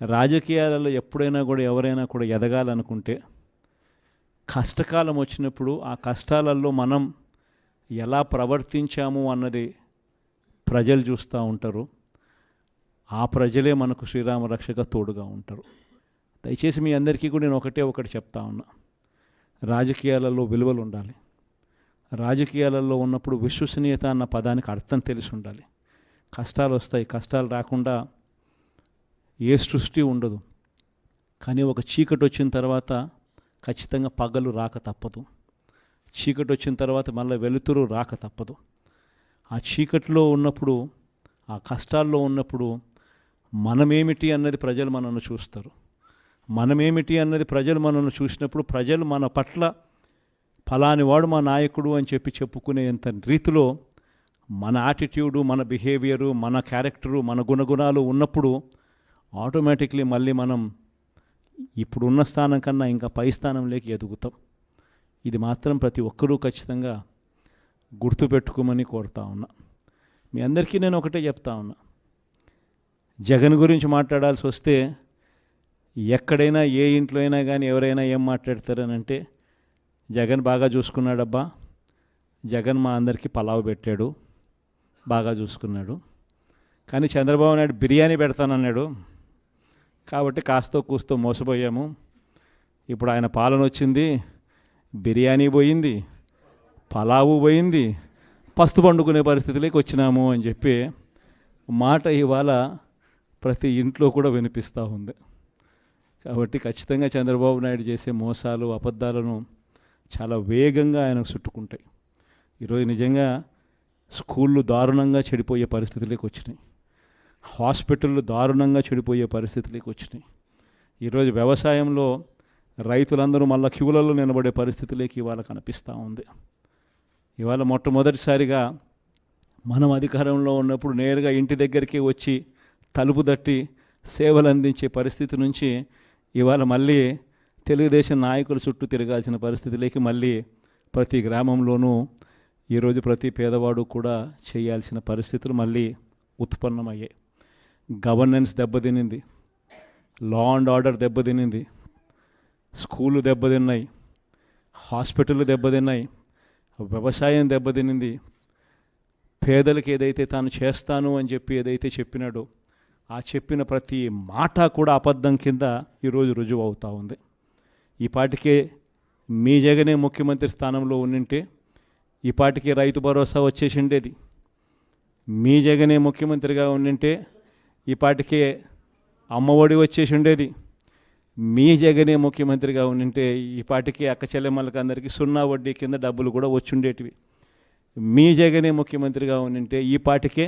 రాజకీయాలలో ఎప్పుడైనా కూడా ఎవరైనా కూడా ఎదగాలనుకుంటే కష్టకాలం వచ్చినప్పుడు ఆ కష్టాలలో మనం ఎలా ప్రవర్తించాము అన్నది ప్రజలు చూస్తూ ఉంటారు. ఆ ప్రజలే మనకు శ్రీరామ రక్షగా తోడుగా ఉంటారు. దయచేసి మీ అందరికీ కూడా నేను ఒకటి చెప్తా ఉన్నా, రాజకీయాలలో విలువలు ఉండాలి. రాజకీయాలలో ఉన్నప్పుడు విశ్వసనీయత అన్న పదానికి అర్థం తెలిసి ఉండాలి. కష్టాలు వస్తాయి, కష్టాలు రాకుండా ఏ సృష్టి ఉండదు. కానీ ఒక చీకటి వచ్చిన తర్వాత ఖచ్చితంగా పగలు రాక తప్పదు. చీకటి వచ్చిన తర్వాత మళ్ళీ వెలుతురు రాక తప్పదు. ఆ చీకటిలో ఉన్నప్పుడు, ఆ కష్టాల్లో ఉన్నప్పుడు మనమేమిటి అన్నది ప్రజలు మనల్ని చూస్తారు. మనమేమిటి అన్నది ప్రజలు మనల్ని చూసినప్పుడు ప్రజలు మన పట్ల ఫలాని వాడు మా నాయకుడు అని చెప్పి చెప్పుకునేంత రీతిలో మన యాటిట్యూడు, మన బిహేవియరు, మన క్యారెక్టరు, మన గుణగుణాలు ఉన్నప్పుడు ఆటోమేటిక్లీ మళ్ళీ మనం ఇప్పుడున్న స్థానం కన్నా ఇంకా పై స్థానంలోకి ఎదుగుతాం. ఇది మాత్రం ప్రతి ఒక్కరూ ఖచ్చితంగా గుర్తుపెట్టుకోమని కోరుతా ఉన్నా. మీ అందరికీ నేను ఒకటే చెప్తా ఉన్నా, జగన్ గురించి మాట్లాడాల్సి వస్తే ఎక్కడైనా ఏ ఇంట్లో అయినా కానీ ఎవరైనా ఏం మాట్లాడతారనంటే, జగన్ బాగా చూసుకున్నాడబ్బా, జగన్ మా అందరికీ పలావ్ పెట్టాడు, బాగా చూసుకున్నాడు. కానీ చంద్రబాబు నాయుడు బిర్యానీ పెడతానన్నాడు, కాబట్టి కాస్తో కూస్తో మోసపోయాము. ఇప్పుడు ఆయన పాలన వచ్చింది, బిర్యానీ పోయింది, పలావు పోయింది, పస్తు పండుకునే పరిస్థితిలోకి వచ్చినాము అని చెప్పి మాట ఇవాళ ప్రతి ఇంట్లో కూడా వినిపిస్తూ ఉంది. కాబట్టి ఖచ్చితంగా చంద్రబాబు నాయుడు చేసే మోసాలు, అబద్ధాలను చాలా వేగంగా ఆయనకు చుట్టుకుంటాయి. ఈరోజు నిజంగా స్కూళ్ళు దారుణంగా చెడిపోయే పరిస్థితులకు వచ్చినాయి, హాస్పిటళ్ళు దారుణంగా చెడిపోయే పరిస్థితులకు వచ్చినాయి. ఈరోజు వ్యవసాయంలో రైతులందరూ మళ్ళీ క్యూలలో నిలబడే పరిస్థితులకి ఇవాళ కనిపిస్తూ ఉంది. ఇవాళ మొట్టమొదటిసారిగా మనం అధికారంలో ఉన్నప్పుడు నేరుగా ఇంటి దగ్గరికి వచ్చి తలుపు తట్టి సేవలు అందించే పరిస్థితి నుంచి ఇవాళ మళ్ళీ తెలుగుదేశం నాయకుల చుట్టూ తిరగాల్సిన పరిస్థితులకి మళ్ళీ ప్రతి గ్రామంలోనూ ఈరోజు ప్రతి పేదవాడు కూడా చేయాల్సిన పరిస్థితులు మళ్ళీ ఉత్పన్నమయ్యాయి. గవర్నెన్స్ దెబ్బతినింది, లా అండ్ ఆర్డర్ దెబ్బతినింది, స్కూళ్ళు దెబ్బతిన్నాయి, హాస్పిటళ్ళు దెబ్బతిన్నాయి, వ్యవసాయం దెబ్బతినింది. పేదలకు ఏదైతే తాను చేస్తాను అని చెప్పి ఏదైతే చెప్పినాడో ఆ చెప్పిన ప్రతి మాట కూడా అబద్ధం కింద ఈరోజు రుజువు అవుతూ ఉంది. ఈ పాటికే మీ జగనే ముఖ్యమంత్రి స్థానంలో ఉండింటే ఈ పాటికే రైతు భరోసా వచ్చేసి ఉండేది. మీ జగనే ముఖ్యమంత్రిగా ఉండింటే ఈ పాటికే అమ్మఒడి వచ్చేసి ఉండేది. మీ జగనే ముఖ్యమంత్రిగా ఉండింటే ఈ పాటికి అక్క చెల్లెమ్మలకి అందరికీ 0 వడ్డీ కింద డబ్బులు కూడా వచ్చుండేటివి. మీ జగనే ముఖ్యమంత్రిగా ఉండింటే ఈ పాటికే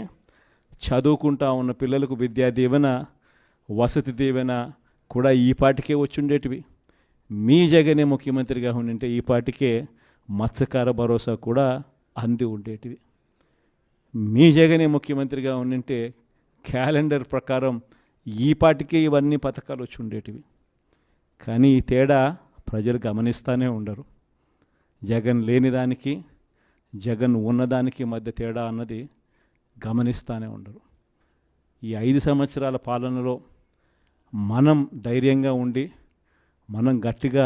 చదువుకుంటా ఉన్న పిల్లలకు విద్యా దీవెన, వసతి దీవెన కూడా ఈ పాటికే వచ్చుండేటివి. మీ జగనే ముఖ్యమంత్రిగా ఉండింటే ఈ పాటికే మత్స్యకార భరోసా కూడా అంది ఉండేటివి. మీ జగనే ముఖ్యమంత్రిగా ఉండింటే క్యాలెండర్ ప్రకారం ఈ పాటికే ఇవన్నీ పథకాలు వచ్చి ఉండేటివి. కానీ ఈ తేడా ప్రజలు గమనిస్తూనే ఉండరు. జగన్ లేని దానికి జగన్ ఉన్నదానికి మధ్య తేడా అన్నది గమనిస్తూనే ఉండరు. ఈ 5 సంవత్సరాల పాలనలో మనం ధైర్యంగా ఉండి మనం గట్టిగా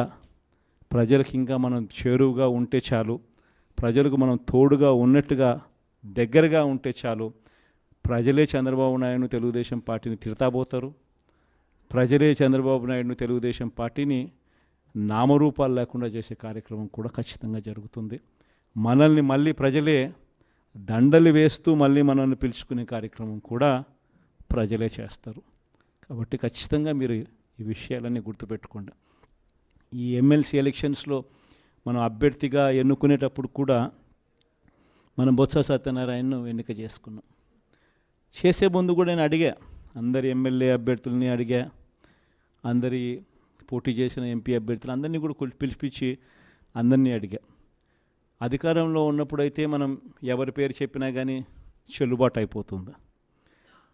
ప్రజలకు ఇంకా మనం చేరువుగా ఉంటే చాలు, ప్రజలకు మనం తోడుగా ఉన్నట్టుగా దగ్గరగా ఉంటే చాలు. ప్రజలే చంద్రబాబు నాయుడును తెలుగుదేశం పార్టీని తిడతాబోతారు. ప్రజలే చంద్రబాబు నాయుడును తెలుగుదేశం పార్టీని నామరూపాలు లేకుండా చేసే కార్యక్రమం కూడా ఖచ్చితంగా జరుగుతుంది. మనల్ని మళ్ళీ ప్రజలే దండలు వేస్తూ మళ్ళీ మనల్ని పిలుచుకునే కార్యక్రమం కూడా ప్రజలే చేస్తారు. కాబట్టి ఖచ్చితంగా మీరు ఈ విషయాలన్నీ గుర్తుపెట్టుకోండి. ఈ ఎమ్మెల్సీ ఎలక్షన్స్లో మనం అభ్యర్థిగా ఎన్నుకునేటప్పుడు కూడా మనం బొత్స సత్యనారాయణను ఎన్నిక చేసుకున్నాం. చేసే ముందు కూడా నేను అడిగా, అందరి ఎమ్మెల్యే అభ్యర్థులని అడిగా, అందరి పోటీ చేసిన ఎంపీ అభ్యర్థులు అందరినీ కూడా పిలిపించి అందరినీ అడిగా. అధికారంలో ఉన్నప్పుడైతే మనం ఎవరి పేరు చెప్పినా కానీ చెల్లుబాటు అయిపోతుంది.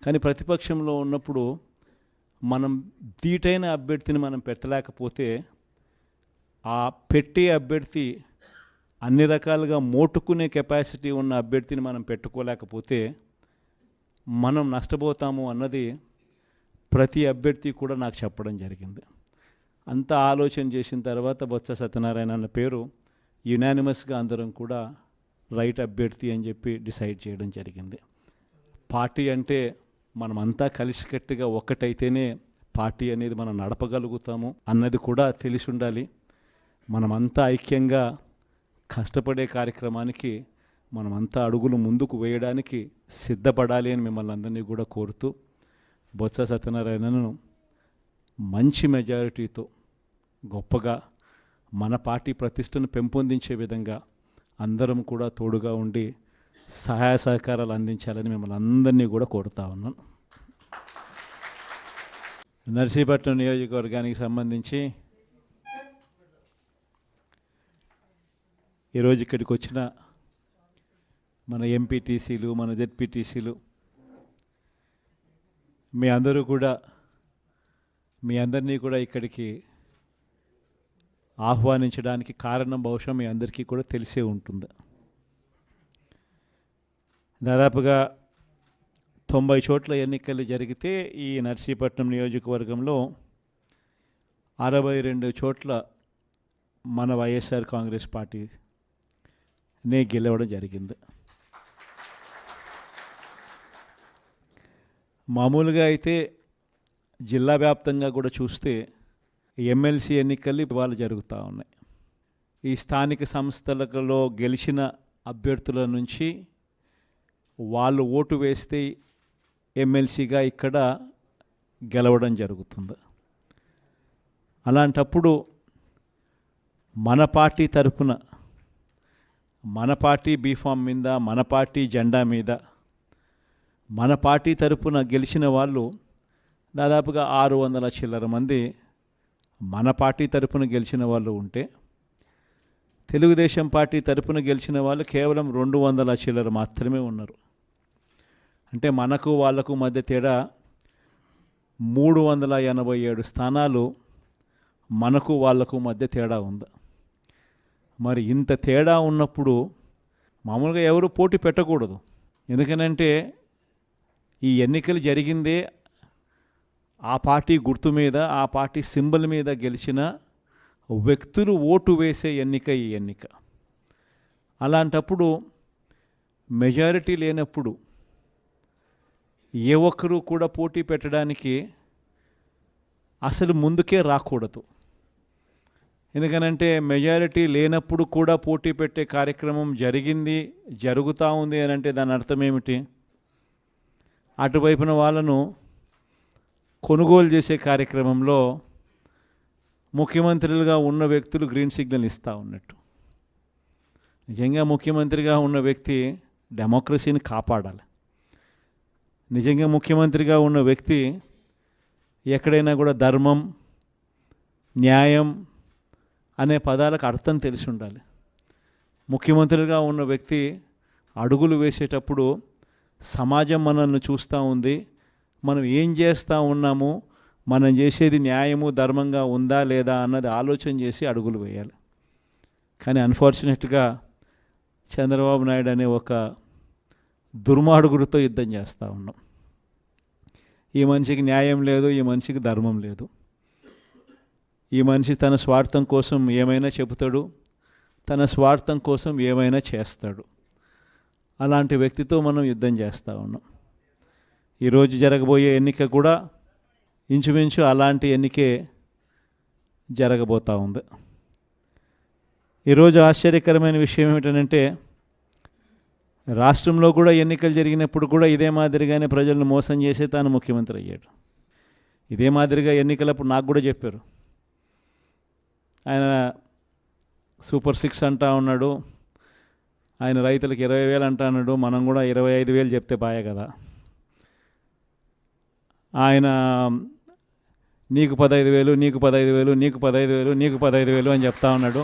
కానీ ప్రతిపక్షంలో ఉన్నప్పుడు మనం ధీటైన అభ్యర్థిని మనం పెట్టలేకపోతే ఆ పెట్టే అభ్యర్థి అన్ని రకాలుగా మోటుకునే కెపాసిటీ ఉన్న అభ్యర్థిని మనం పెట్టుకోలేకపోతే మనం నష్టపోతాము అన్నది ప్రతి అభ్యర్థి కూడా నాకు చెప్పడం జరిగింది. అంతా ఆలోచన చేసిన తర్వాత బొత్స సత్యనారాయణ అన్న పేరు యునానిమస్గా అందరం కూడా రైట్ అభ్యర్థి అని చెప్పి డిసైడ్ చేయడం జరిగింది. పార్టీ అంటే మనమంతా కలిసికట్టుగా ఒక్కటైతేనే పార్టీ అనేది మనం నడపగలుగుతాము అన్నది కూడా తెలిసి ఉండాలి. మనమంతా ఐక్యంగా కష్టపడే కార్యక్రమానికి మనమంతా అడుగులు ముందుకు వేయడానికి సిద్ధపడాలి అని మిమ్మల్ని అందరినీ కూడా కోరుతూ బొత్స సత్యనారాయణను మంచి మెజారిటీతో గొప్పగా మన పార్టీ ప్రతిష్టను పెంపొందించే విధంగా అందరం కూడా తోడుగా ఉండి సహాయ సహకారాలు అందించాలని మిమ్మల్ని అందరినీ కూడా కోరుతా ఉన్నాను. నర్సీపట్నం నియోజకవర్గానికి సంబంధించి ఈరోజు ఇక్కడికి వచ్చిన మన ఎంపీటీసీలు, మన జెడ్పీటీసీలు మీ అందరినీ కూడా ఇక్కడికి ఆహ్వానించడానికి కారణం బహుశా మీ అందరికీ కూడా తెలిసే ఉంటుంది. దాదాపుగా 90 చోట్ల ఎన్నికలు జరిగితే ఈ నర్సీపట్నం నియోజకవర్గంలో 62 చోట్ల మన వైఎస్ఆర్ కాంగ్రెస్ పార్టీనే గెలవడం జరిగింది. మామూలుగా అయితే జిల్లా వ్యాప్తంగా కూడా చూస్తే ఎమ్మెల్సీ ఎన్నికలు ఇవాళ జరుగుతూ ఉన్నాయి. ఈ స్థానిక సంస్థలలో గెలిచిన అభ్యర్థుల నుంచి వాళ్ళు ఓటు వేస్తే ఎమ్మెల్సీగా ఇక్కడ గెలవడం జరుగుతుంది. అలాంటప్పుడు మన పార్టీ తరఫున, మన పార్టీ బీఫామ్ మీద, మన పార్టీ జెండా మీద మన పార్టీ తరఫున గెలిచిన వాళ్ళు దాదాపుగా 600 చిల్లర మంది మన పార్టీ తరఫున గెలిచిన వాళ్ళు ఉంటే, తెలుగుదేశం పార్టీ తరఫున గెలిచిన వాళ్ళు కేవలం 200 చిల్లర మాత్రమే ఉన్నారు. అంటే మనకు వాళ్లకు మధ్య తేడా 387 స్థానాలు మనకు వాళ్లకు మధ్య తేడా ఉంది. మరి ఇంత తేడా ఉన్నప్పుడు మామూలుగా ఎవరు పోటీ పెట్టకూడదు. ఎందుకనంటే ఈ ఎన్నికలు జరిగిందే ఆ పార్టీ గుర్తు మీద, ఆ పార్టీ సింబల్ మీద గెలిచిన వ్యక్తులు ఓటు వేసే ఎన్నిక ఈ ఎన్నిక. అలాంటప్పుడు మెజారిటీ లేనప్పుడు ఏ ఒక్కరూ కూడా పోటీ పెట్టడానికి అసలు ముందుకే రాకూడదు. ఎందుకనంటే మెజారిటీ లేనప్పుడు కూడా పోటీ పెట్టే కార్యక్రమం జరుగుతూ ఉంది అని అంటే దాని అర్థం ఏమిటి? అటువైపున వాళ్ళను కొనుగోలు చేసే కార్యక్రమంలో ముఖ్యమంత్రులుగా ఉన్న వ్యక్తులు గ్రీన్ సిగ్నల్ ఇస్తూ ఉన్నట్టు. నిజంగా ముఖ్యమంత్రిగా ఉన్న వ్యక్తి డెమోక్రసీని కాపాడాలి. నిజంగా ముఖ్యమంత్రిగా ఉన్న వ్యక్తి ఎక్కడైనా కూడా ధర్మం, న్యాయం అనే పదాలకు అర్థం తెలిసి ఉండాలి. ముఖ్యమంత్రిగా ఉన్న వ్యక్తి అడుగులు వేసేటప్పుడు సమాజం మనల్ని చూస్తూ ఉంది, మనం ఏం చేస్తూ ఉన్నాము, మనం చేసేది న్యాయము ధర్మంగా ఉందా లేదా అన్నది ఆలోచన చేసి అడుగులు వేయాలి. కానీ అన్ఫార్చునేట్గా చంద్రబాబు నాయుడు అనే ఒక దుర్మార్గుడితో యుద్ధం చేస్తూ ఉన్నాం. ఈ మనిషికి న్యాయం లేదు, ఈ మనిషికి ధర్మం లేదు. ఈ మనిషి తన స్వార్థం కోసం ఏమైనా చెబుతాడు, తన స్వార్థం కోసం ఏమైనా చేస్తాడు. అలాంటి వ్యక్తితో మనం యుద్ధం చేస్తూ ఉన్నాం. ఈరోజు జరగబోయే ఎన్నిక కూడా ఇంచుమించు అలాంటి ఎన్నికే జరగబోతూ ఉంది. ఈరోజు ఆశ్చర్యకరమైన విషయం ఏమిటంటే రాష్ట్రంలో కూడా ఎన్నికలు జరిగినప్పుడు కూడా ఇదే మాదిరిగానే ప్రజలను మోసం చేసే తాను ముఖ్యమంత్రి అయ్యాడు. ఇదే మాదిరిగా ఎన్నికలప్పుడు నాకు కూడా చెప్పారు. ఆయన సూపర్ 6 అంటా ఉన్నాడు, ఆయన రైతులకు 20,000 అంటా అన్నాడు, మనం కూడా 25,000 చెప్తే బాయే కదా. ఆయన నీకు 15,000, నీకు 15,000, నీకు 15,000, నీకు 15,000 అని చెప్తా ఉన్నాడు.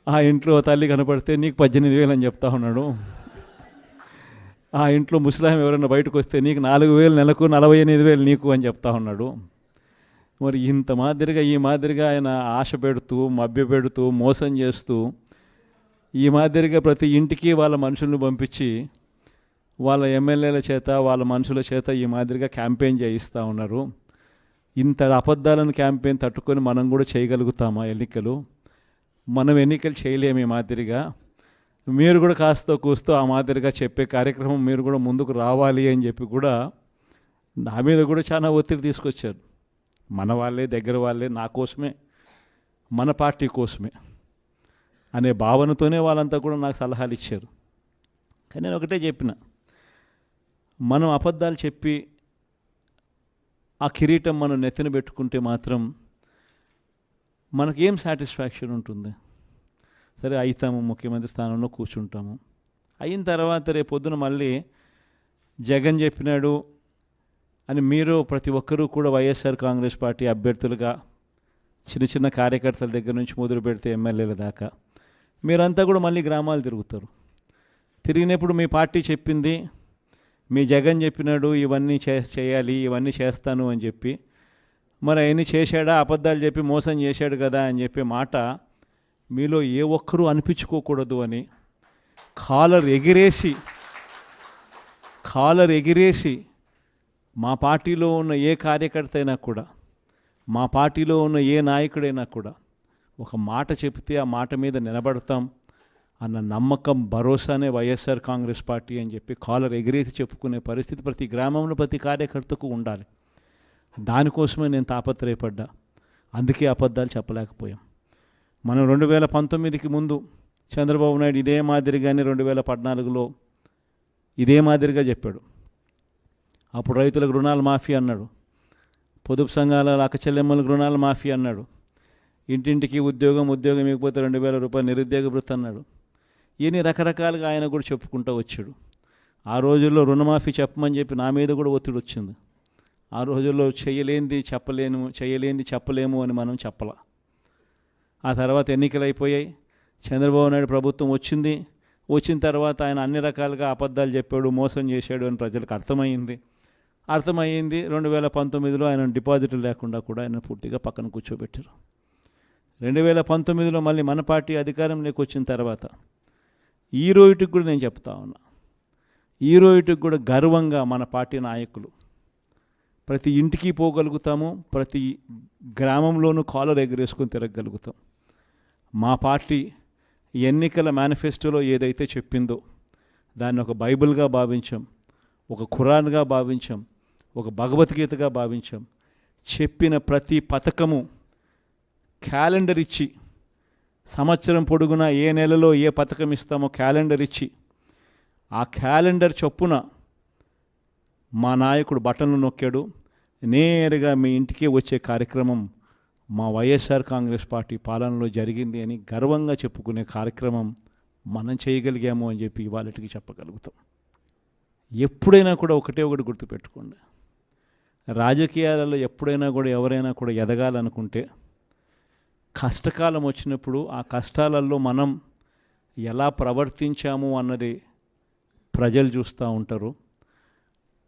ఆ ఇంట్లో తల్లి కనపడితే నీకు 18,000 అని చెప్తా ఉన్నాడు. ఆ ఇంట్లో ముస్లాం ఎవరైనా బయటకు వస్తే నీకు 4,000 నెలకు, 48,000 నీకు అని చెప్తా ఉన్నాడు. మరి ఇంత మాదిరిగా ఈ మాదిరిగా ఆయన ఆశ పెడుతూ, మభ్య పెడుతూ, మోసం చేస్తూ, ఈ మాదిరిగా ప్రతి ఇంటికి వాళ్ళ మనుషులను పంపించి వాళ్ళ ఎమ్మెల్యేల చేత, వాళ్ళ మనుషుల చేత ఈ మాదిరిగా క్యాంపెయిన్ చేయిస్తూ ఉన్నారు. ఇంత అబద్ధాలను క్యాంపెయిన్ తట్టుకొని మనం కూడా చేయగలుగుతామా ఎన్నికలు? మనం ఎన్నికలు చేయలేము ఈ మాదిరిగా. మీరు కూడా కాస్త కూస్తూ ఆ మాదిరిగా చెప్పే కార్యక్రమం మీరు కూడా ముందుకు రావాలి అని చెప్పి కూడా నా మీద కూడా చాలా ఒత్తిడి తీసుకొచ్చారు. మన వాళ్ళే, దగ్గర వాళ్ళే, నా కోసమే, మన పార్టీ కోసమే అనే భావనతోనే వాళ్ళంతా కూడా నాకు సలహాలు ఇచ్చారు. కానీ నేను ఒకటే చెప్పిన, మనం అబద్ధాలు చెప్పి ఆ కిరీటం మనం నెత్తిన పెట్టుకుంటే మాత్రం మనకేం సాటిస్ఫాక్షన్ ఉంటుంది? సరే అవుతాము, ముఖ్యమంత్రి స్థానంలో కూర్చుంటాము, అయిన తర్వాత రేపు పొద్దున మళ్ళీ జగన్ చెప్పినాడు అని మీరు ప్రతి ఒక్కరూ కూడా వైఎస్ఆర్ కాంగ్రెస్ పార్టీ అభ్యర్థులుగా చిన్న చిన్న కార్యకర్తల దగ్గర నుంచి మొదలు పెడితే ఎమ్మెల్యేల దాకా మీరంతా కూడా మళ్ళీ గ్రామాలు తిరుగుతారు. తిరిగినప్పుడు మీ పార్టీ చెప్పింది, మీ జగన్ చెప్పినాడు ఇవన్నీ చేయాలి, ఇవన్నీ చేస్తాను అని చెప్పి, మరి అవన్నీ చేశాడా, అబద్ధాలు చెప్పి మోసం చేశాడు కదా అని చెప్పే మాట మీలో ఏ ఒక్కరూ అనిపించుకోకూడదు అని కాలర్ ఎగిరేసి మా పార్టీలో ఉన్న ఏ కార్యకర్త అయినా కూడా, మా పార్టీలో ఉన్న ఏ నాయకుడైనా కూడా ఒక మాట చెప్తే ఆ మాట మీద నిలబడతాం అన్న నమ్మకం, భరోసానే వైఎస్ఆర్ కాంగ్రెస్ పార్టీ అని చెప్పి కాలర్ ఎగిరేసి చెప్పుకునే పరిస్థితి ప్రతి గ్రామంలో ప్రతి కార్యకర్తకు ఉండాలి. దానికోసమే నేను తాపత్రయపడ్డా. అందుకే అబద్ధాలు చెప్పలేకపోయాం. మనం 2019కి ముందు చంద్రబాబు నాయుడు ఇదే మాదిరిగానే 2014లో ఇదే మాదిరిగా చెప్పాడు. అప్పుడు రైతులకు రుణాలు మాఫీ అన్నాడు, పొదుపు సంఘాల అక్కచెల్లెమ్మలకు రుణాలు మాఫీ అన్నాడు, ఇంటింటికి ఉద్యోగం ఇవ్వకపోతే 2,000 రూపాయలు నిరుద్యోగ భృతి అన్నాడు. ఇవన్నీ రకరకాలుగా ఆయన కూడా చెప్పుకుంటూ వచ్చాడు. ఆ రోజుల్లో రుణమాఫీ చెప్పమని చెప్పి నా మీద కూడా ఒత్తిడి వచ్చింది. ఆ రోజుల్లో చేయలేంది చెప్పలేము అని మనం చెప్పలా. ఆ తర్వాత ఎన్నికలు అయిపోయాయి, చంద్రబాబు నాయుడు ప్రభుత్వం వచ్చిన తర్వాత ఆయన అన్ని రకాలుగా అబద్ధాలు చెప్పాడు, మోసం చేశాడు అని ప్రజలకు అర్థమైంది. 2019లో ఆయన డిపాజిట్లు లేకుండా కూడా ఆయన పూర్తిగా పక్కన కూర్చోబెట్టారు. 2019లో మళ్ళీ మన పార్టీ అధికారంలోకి వచ్చిన తర్వాత ఈ రోజుకి కూడా నేను చెప్తా ఉన్నా, ఈ రోజుకి కూడా గర్వంగా మన పార్టీ నాయకులు ప్రతి ఇంటికి పోగలుగుతాము, ప్రతి గ్రామంలోనూ కాలర్ ఎగరేసుకొని తిరగలుగుతాం. మా పార్టీ ఎన్నికల మేనిఫెస్టోలో ఏదైతే చెప్పిందో దాన్ని ఒక బైబిల్గా భావించాం, ఒక ఖురాన్గా భావించాం, ఒక భగవద్గీతగా భావించాం. చెప్పిన ప్రతి పథకము క్యాలెండర్ ఇచ్చి, సంవత్సరం పొడుగునా ఏ నెలలో ఏ పథకం ఇస్తామో క్యాలెండర్ ఇచ్చి, ఆ క్యాలెండర్ చొప్పున మా నాయకుడు బటన్లు నొక్కాడు. నేరుగా మీ ఇంటికి వచ్చే కార్యక్రమం మా వైఎస్ఆర్ కాంగ్రెస్ పార్టీ పాలనలో జరిగింది అని గర్వంగా చెప్పుకునే కార్యక్రమం మనం చేయగలిగాము అని చెప్పి ఇవాళకి చెప్పగలుగుతాం. ఎప్పుడైనా కూడా ఒకటి గుర్తుపెట్టుకోండి, రాజకీయాలలో ఎప్పుడైనా కూడా ఎవరైనా కూడా ఎదగాలనుకుంటే కష్టకాలం వచ్చినప్పుడు ఆ కష్టాలలో మనం ఎలా ప్రవర్తించాము అన్నది ప్రజలు చూస్తూ ఉంటారు.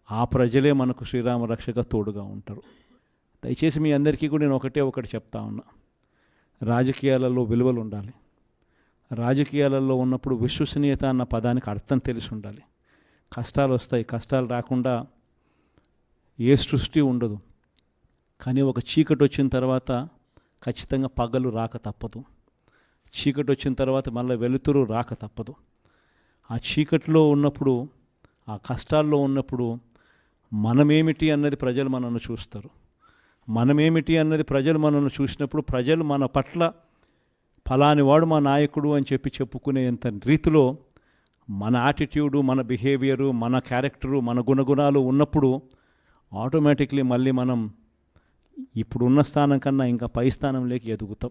ఆ ప్రజలే మనకు శ్రీరామ రక్షగా తోడుగా ఉంటారు. దయచేసి మీ అందరికీ కూడా నేను ఒకటి చెప్తా ఉన్నా, రాజకీయాలలో విలువలు ఉండాలి. రాజకీయాలలో ఉన్నప్పుడు విశ్వసనీయత అన్న పదానికి అర్థం తెలిసి ఉండాలి. కష్టాలు వస్తాయి, కష్టాలు రాకుండా ఏ సృష్టి ఉండదు. కానీ ఒక చీకటి వచ్చిన తర్వాత ఖచ్చితంగా పగలు రాక తప్పదు. చీకటి వచ్చిన తర్వాత మళ్ళీ వెలుతురు రాక తప్పదు. ఆ చీకటిలో ఉన్నప్పుడు, ఆ కష్టాల్లో ఉన్నప్పుడు మనమేమిటి అన్నది ప్రజలు మనల్ని చూస్తారు. మనమేమిటి అన్నది ప్రజలు మనల్ని చూసినప్పుడు ప్రజలు మన పట్ల ఫలాని వాడు మా నాయకుడు అని చెప్పి చెప్పుకునేంత రీతిలో మన యాటిట్యూడు, మన బిహేవియరు, మన క్యారెక్టరు, మన గుణగుణాలు ఉన్నప్పుడు ఆటోమేటిక్లీ మళ్ళీ మనం ఇప్పుడున్న స్థానం కన్నా ఇంకా పై స్థానంలోకి ఎదుగుతాం.